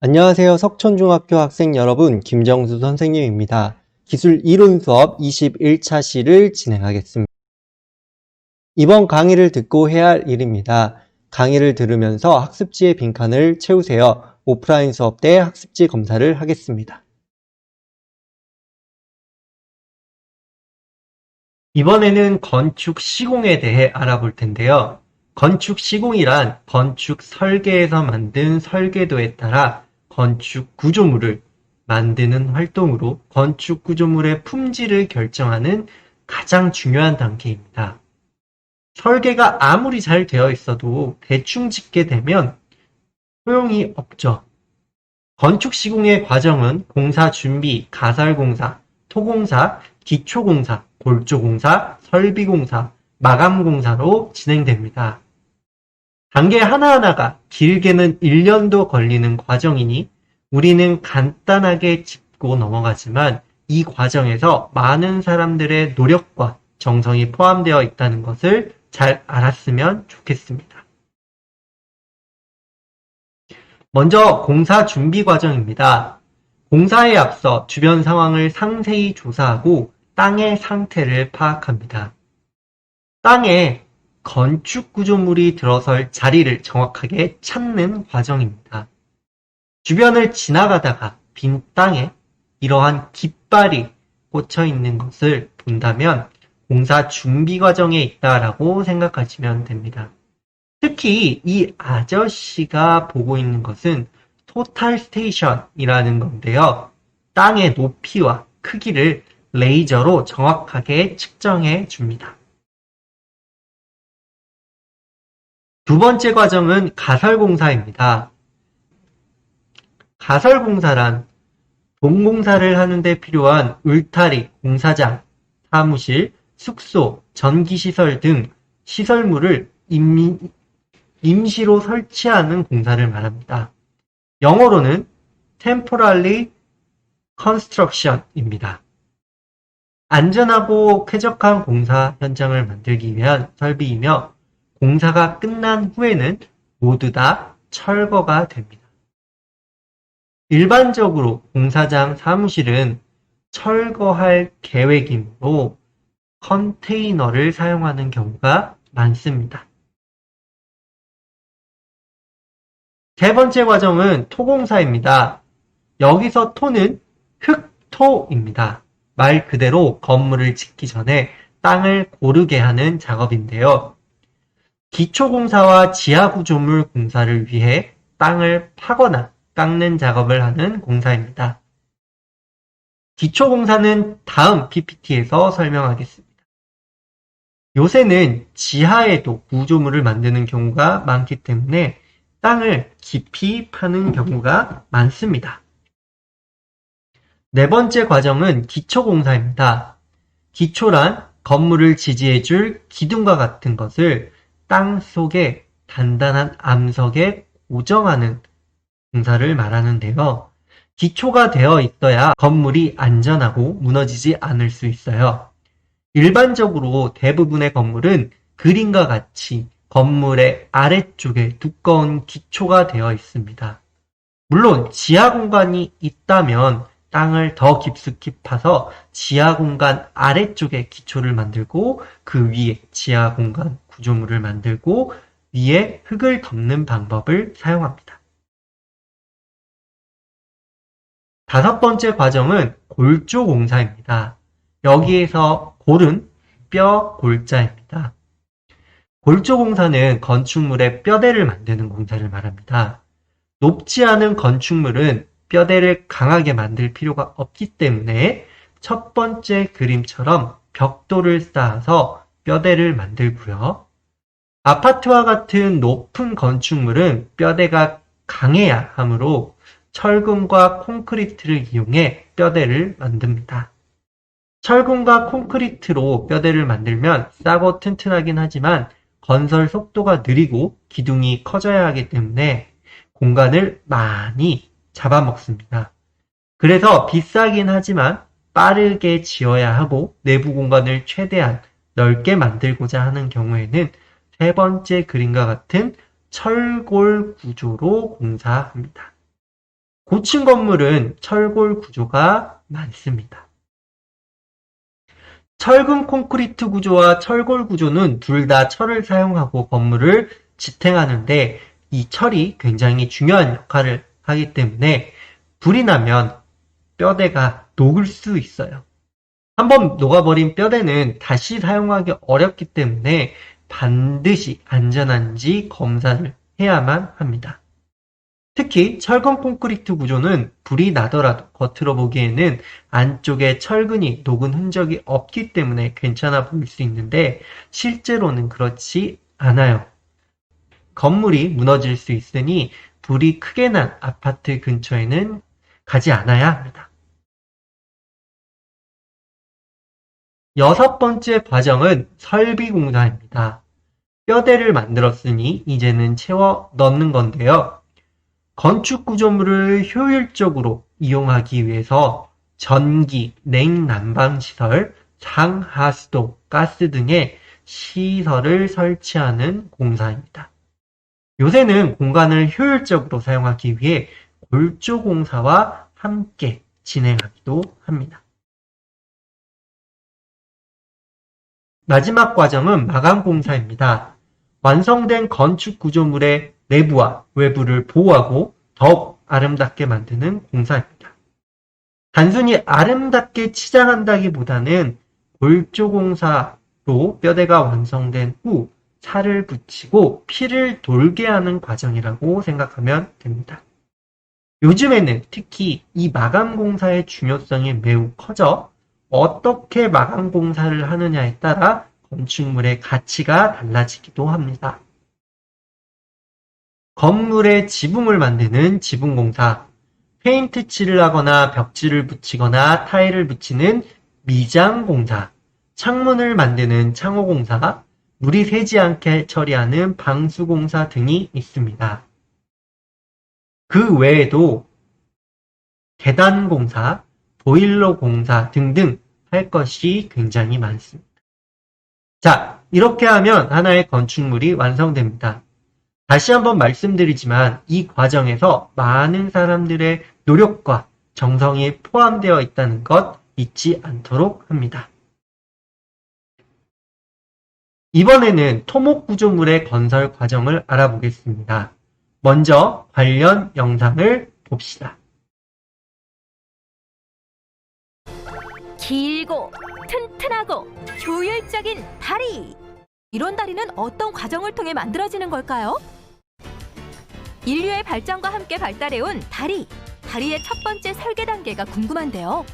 안녕하세요. 석촌중학교 학생 여러분, 김정수 선생님입니다. 기술 이론 수업 21차 시를 진행하겠습니다. 이번 강의를 듣고 해야 할 일입니다. 강의를 들으면서 학습지의 빈칸을 채우세요. 오프라인 수업 때 학습지 검사를 하겠습니다. 이번에는 건축 시공에 대해 알아볼 텐데요. 건축 시공이란 건축 설계에서 만든 설계도에 따라 건축 구조물을 만드는 활동으로 건축 구조물의 품질을 결정하는 가장 중요한 단계입니다. 설계가 아무리 잘 되어 있어도 대충 짓게 되면 소용이 없죠. 건축 시공의 과정은 공사 준비, 가설공사, 토공사, 기초공사, 골조공사, 설비공사, 마감공사로 진행됩니다. 단계 하나하나가 길게는 1년도 걸리는 과정이니 우리는 간단하게 짚고 넘어가지만 이 과정에서 많은 사람들의 노력과 정성이 포함되어 있다는 것을 잘 알았으면 좋겠습니다. 먼저 공사 준비 과정입니다. 공사에 앞서 주변 상황을 상세히 조사하고 땅의 상태를 파악합니다. 땅에 건축 구조물이 들어설 자리를 정확하게 찾는 과정입니다. 주변을 지나가다가 빈 땅에 이러한 깃발이 꽂혀 있는 것을 본다면 공사 준비 과정에 있다라고 생각하시면 됩니다. 특히 이 아저씨가 보고 있는 것은 토탈 스테이션이라는 건데요. 땅의 높이와 크기를 레이저로 정확하게 측정해 줍니다. 두 번째 과정은 가설공사입니다. 가설공사란 동공사를 하는데 필요한 울타리, 공사장, 사무실, 숙소, 전기시설 등 시설물을 임시로 설치하는 공사를 말합니다. 영어로는 temporary construction입니다. 안전하고 쾌적한 공사 현장을 만들기 위한 설비이며 공사가 끝난 후에는 모두 다 철거가 됩니다. 일반적으로 공사장 사무실은 철거할 계획이므로 컨테이너를 사용하는 경우가 많습니다. 세 번째 과정은 토공사입니다. 여기서 토는 흙토입니다. 말 그대로 건물을 짓기 전에 땅을 고르게 하는 작업인데요. 기초공사와 지하구조물 공사를 위해 땅을 파거나 깎는 작업을 하는 공사입니다. 기초공사는 다음 PPT에서 설명하겠습니다. 요새는 지하에도 구조물을 만드는 경우가 많기 때문에 땅을 깊이 파는 경우가 많습니다. 네 번째 과정은 기초공사입니다. 기초란 건물을 지지해줄 기둥과 같은 것을 땅 속에 단단한 암석에 고정하는 공사를 말하는데요. 기초가 되어 있어야 건물이 안전하고 무너지지 않을 수 있어요. 일반적으로 대부분의 건물은 그림과 같이 건물의 아래쪽에 두꺼운 기초가 되어 있습니다. 물론 지하 공간이 있다면 땅을 더 깊숙이 파서 지하 공간 아래쪽에 기초를 만들고 그 위에 지하 공간 구조물을 만들고 위에 흙을 덮는 방법을 사용합니다. 다섯 번째 과정은 골조 공사입니다. 여기에서 골은 뼈 골자입니다. 골조 공사는 건축물의 뼈대를 만드는 공사를 말합니다. 높지 않은 건축물은 뼈대를 강하게 만들 필요가 없기 때문에 첫 번째 그림처럼 벽돌을 쌓아서 뼈대를 만들고요. 아파트와 같은 높은 건축물은 뼈대가 강해야 하므로 철근과 콘크리트를 이용해 뼈대를 만듭니다. 철근과 콘크리트로 뼈대를 만들면 싸고 튼튼하긴 하지만 건설 속도가 느리고 기둥이 커져야 하기 때문에 공간을 많이 잡아먹습니다. 그래서 비싸긴 하지만 빠르게 지어야 하고 내부 공간을 최대한 넓게 만들고자 하는 경우에는 세 번째 그림과 같은 철골 구조로 공사합니다. 고층 건물은 철골 구조가 많습니다. 철근 콘크리트 구조와 철골 구조는 둘 다 철을 사용하고 건물을 지탱하는데 이 철이 굉장히 중요한 역할을 하기 때문에 불이 나면 뼈대가 녹을 수 있어요. 한번 녹아버린 뼈대는 다시 사용하기 어렵기 때문에 반드시 안전한지 검사를 해야만 합니다. 특히 철근 콘크리트 구조는 불이 나더라도 겉으로 보기에는 안쪽에 철근이 녹은 흔적이 없기 때문에 괜찮아 보일 수 있는데 실제로는 그렇지 않아요. 건물이 무너질 수 있으니 불이 크게 난 아파트 근처에는 가지 않아야 합니다. 여섯 번째 과정은 설비공사입니다. 뼈대를 만들었으니 이제는 채워 넣는 건데요. 건축 구조물을 효율적으로 이용하기 위해서 전기, 냉난방 시설, 상하수도, 가스 등의 시설을 설치하는 공사입니다. 요새는 공간을 효율적으로 사용하기 위해 골조 공사와 함께 진행하기도 합니다. 마지막 과정은 마감 공사입니다. 완성된 건축 구조물의 내부와 외부를 보호하고 더욱 아름답게 만드는 공사입니다. 단순히 아름답게 치장한다기보다는 골조 공사로 뼈대가 완성된 후 살을 붙이고 피를 돌게 하는 과정이라고 생각하면 됩니다. 요즘에는 특히 이 마감 공사의 중요성이 매우 커져 어떻게 마감 공사를 하느냐에 따라 건축물의 가치가 달라지기도 합니다. 건물의 지붕을 만드는 지붕공사, 페인트 칠을 하거나 벽지를 붙이거나 타일을 붙이는 미장공사, 창문을 만드는 창호공사, 물이 새지 않게 처리하는 방수공사 등이 있습니다. 그 외에도 계단공사, 보일러 공사 등등 할 것이 굉장히 많습니다. 자, 이렇게 하면 하나의 건축물이 완성됩니다. 다시 한번 말씀드리지만 이 과정에서 많은 사람들의 노력과 정성이 포함되어 있다는 것 잊지 않도록 합니다. 이번에는 토목 구조물의 건설 과정을 알아보겠습니다. 먼저 관련 영상을 봅시다. 길고 튼튼하고 효율적인 다리. 이런 다리는 어떤 과정을 통해 만들어지는 걸까요? 인류의 발전과 함께 발달해온 다리. 다리의 첫 번째 설계 단계가 궁금한데요.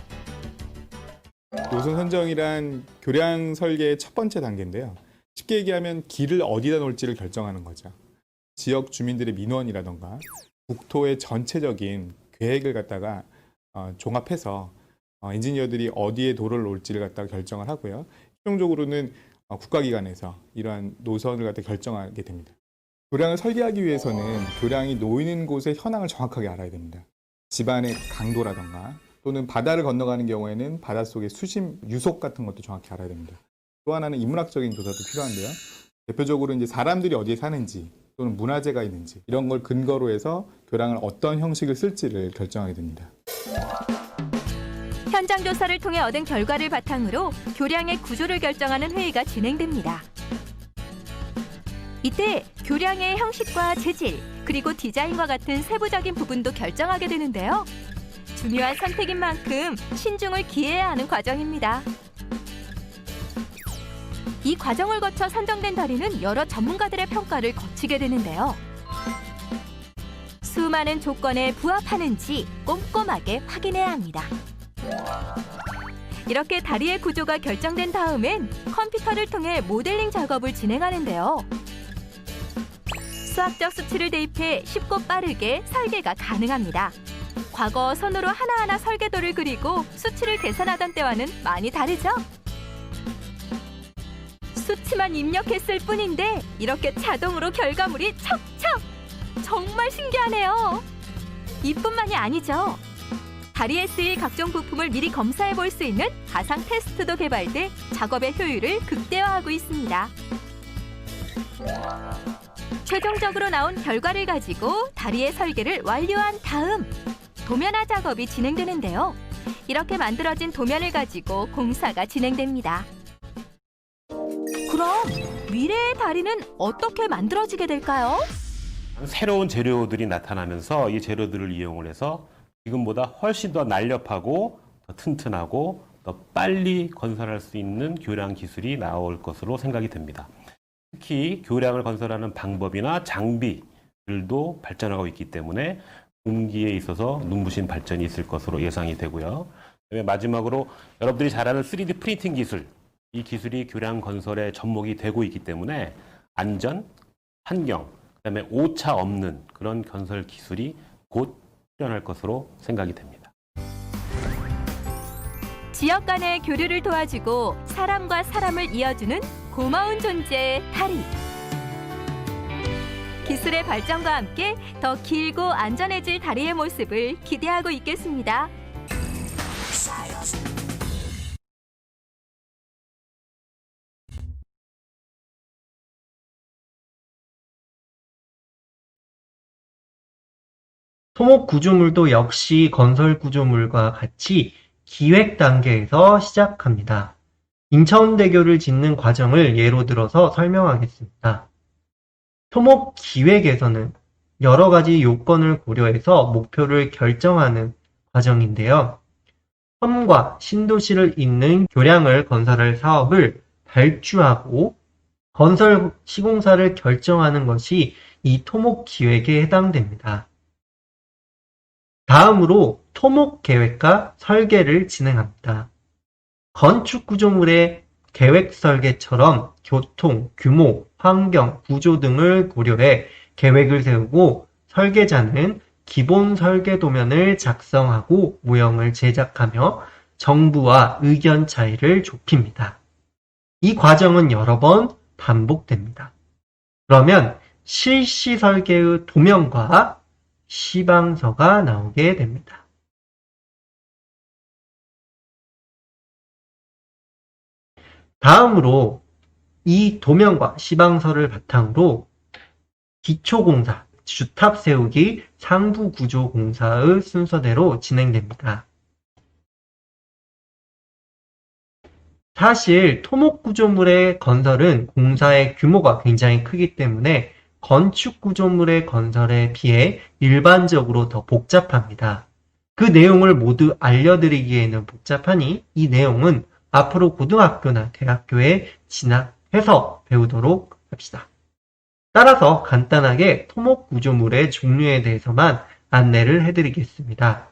노선 선정이란 교량 설계의 첫 번째 단계인데요. 쉽게 얘기하면 길을 어디다 놓을지를 결정하는 거죠. 지역 주민들의 민원이라던가 국토의 전체적인 계획을 갖다가 종합해서 엔지니어들이 어디에 도로를 놓을지를 갖다가 결정을 하고요. 최종적으로는 국가기관에서 이러한 노선을 갖다 결정하게 됩니다. 교량을 설계하기 위해서는 교량이 놓이는 곳의 현황을 정확하게 알아야 됩니다. 집안의 강도라던가 또는 바다를 건너가는 경우에는 바닷속의 수심, 유속 같은 것도 정확히 알아야 됩니다. 또 하나는 인문학적인 조사도 필요한데요. 대표적으로 이제 사람들이 어디에 사는지 또는 문화재가 있는지 이런 걸 근거로 해서 교량을 어떤 형식을 쓸지를 결정하게 됩니다. 현장 조사를 통해 얻은 결과를 바탕으로 교량의 구조를 결정하는 회의가 진행됩니다. 이때 교량의 형식과 재질, 그리고 디자인과 같은 세부적인 부분도 결정하게 되는데요. 중요한 선택인 만큼 신중을 기해야 하는 과정입니다. 이 과정을 거쳐 선정된 다리는 여러 전문가들의 평가를 거치게 되는데요. 수많은 조건에 부합하는지 꼼꼼하게 확인해야 합니다. 이렇게 다리의 구조가 결정된 다음엔 컴퓨터를 통해 모델링 작업을 진행하는데요. 수학적 수치를 대입해 쉽고 빠르게 설계가 가능합니다. 과거 손으로 하나하나 설계도를 그리고 수치를 계산하던 때와는 많이 다르죠? 수치만 입력했을 뿐인데 이렇게 자동으로 결과물이 척척! 정말 신기하네요. 이뿐만이 아니죠. 다리에 쓰일 각종 부품을 미리 검사해 볼 수 있는 가상 테스트도 개발돼 작업의 효율을 극대화하고 있습니다. 최종적으로 나온 결과를 가지고 다리의 설계를 완료한 다음 도면화 작업이 진행되는데요. 이렇게 만들어진 도면을 가지고 공사가 진행됩니다. 그럼 미래의 다리는 어떻게 만들어지게 될까요? 새로운 재료들이 나타나면서 이 재료들을 이용을 해서 지금보다 훨씬 더 날렵하고 더 튼튼하고 더 빨리 건설할 수 있는 교량 기술이 나올 것으로 생각이 됩니다. 특히 교량을 건설하는 방법이나 장비들도 발전하고 있기 때문에 공기에 있어서 눈부신 발전이 있을 것으로 예상이 되고요. 그다음에 마지막으로 여러분들이 잘 아는 3D 프린팅 기술, 이 기술이 교량 건설의 접목이 되고 있기 때문에 안전, 환경, 그다음에 오차 없는 그런 건설 기술이 곧 출현할 것으로 생각이 됩니다. 지역 간의 교류를 도와주고 사람과 사람을 이어주는 고마운 존재의 다리. 기술의 발전과 함께 더 길고 안전해질 다리의 모습을 기대하고 있겠습니다. 토목 구조물도 역시 건설 구조물과 같이 기획 단계에서 시작합니다. 인천대교를 짓는 과정을 예로 들어서 설명하겠습니다. 토목 기획에서는 여러 가지 요건을 고려해서 목표를 결정하는 과정인데요. 섬과 신도시를 잇는 교량을 건설할 사업을 발주하고 건설 시공사를 결정하는 것이 이 토목 기획에 해당됩니다. 다음으로 토목 계획과 설계를 진행합니다. 건축 구조물의 계획 설계처럼 교통, 규모, 환경, 구조 등을 고려해 계획을 세우고 설계자는 기본 설계 도면을 작성하고 모형을 제작하며 정부와 의견 차이를 좁힙니다. 이 과정은 여러 번 반복됩니다. 그러면 실시 설계의 도면과 시방서가 나오게 됩니다. 다음으로 이 도면과 시방서를 바탕으로 기초공사, 주탑 세우기, 상부구조공사의 순서대로 진행됩니다. 사실 토목구조물의 건설은 공사의 규모가 굉장히 크기 때문에 건축구조물의 건설에 비해 일반적으로 더 복잡합니다. 그 내용을 모두 알려드리기에는 복잡하니 이 내용은 앞으로 고등학교나 대학교에 진학해서 배우도록 합시다. 따라서 간단하게 토목구조물의 종류에 대해서만 안내를 해드리겠습니다.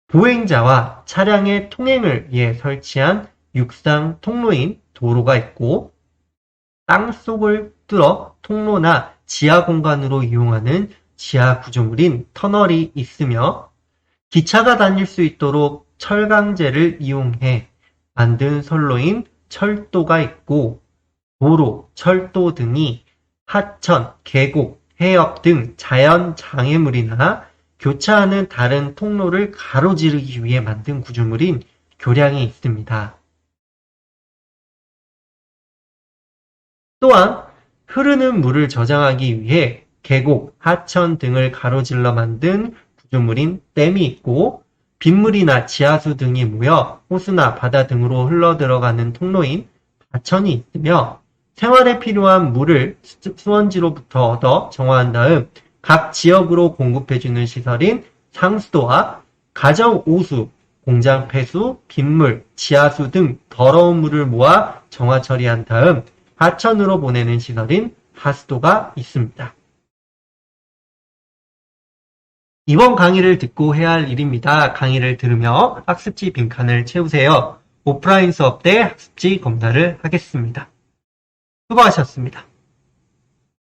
보행자와 차량의 통행을 위해 설치한 육상 통로인 도로가 있고 땅속을 뚫어 통로나 지하 공간으로 이용하는 지하 구조물인 터널이 있으며 기차가 다닐 수 있도록 철강제를 이용해 만든 선로인 철도가 있고 도로, 철도 등이 하천, 계곡, 해협 등 자연 장애물이나 교차하는 다른 통로를 가로지르기 위해 만든 구조물인 교량이 있습니다. 또한 흐르는 물을 저장하기 위해 계곡, 하천 등을 가로질러 만든 구조물인 댐이 있고 빗물이나 지하수 등이 모여 호수나 바다 등으로 흘러들어가는 통로인 하천이 있으며 생활에 필요한 물을 수원지로부터 얻어 정화한 다음 각 지역으로 공급해주는 시설인 상수도와 가정 오수, 공장 폐수, 빗물, 지하수 등 더러운 물을 모아 정화 처리한 다음 하천으로 보내는 시설인 하수도가 있습니다. 이번 강의를 듣고 해야 할 일입니다. 강의를 들으며 학습지 빈칸을 채우세요. 오프라인 수업 때 학습지 검사를 하겠습니다. 수고하셨습니다.